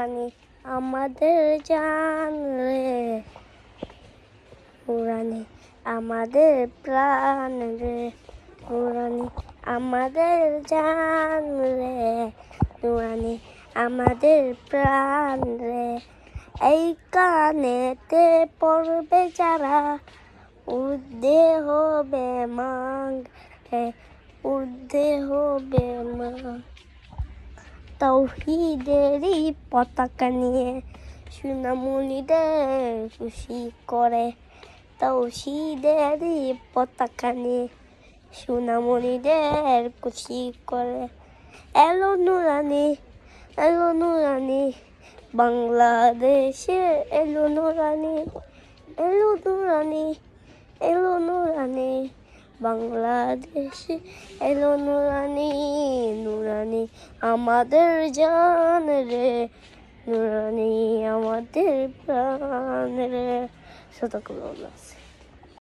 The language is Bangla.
নুরানি আমাদের জান রে, নুরানি আমাদের প্রাণ রে, নুরানি আমাদের জান রে, নুরানি আমাদের প্রাণ রে। এই কানেতে পড়বে যারা উর্ধে হবে মাং হে, উর্ধে হবে মাং। তাওহীদেরই পতাকা নিয়ে সোনামণিদের খুশি করে, তাওহীদেরই পতাকা নিয়ে সোনামণিদের খুশি করে। এলো নুরানি, এলো নুরানি বাংলাদেশে, এলো নুরানি, এলো নুরানি, এলো নুরানি বাংলাদেশে, এলো নুরানি, নুরানি আমাদের জান রে, নুরানি আমাদের প্রাণ রে। সাদাকাল্লাহু।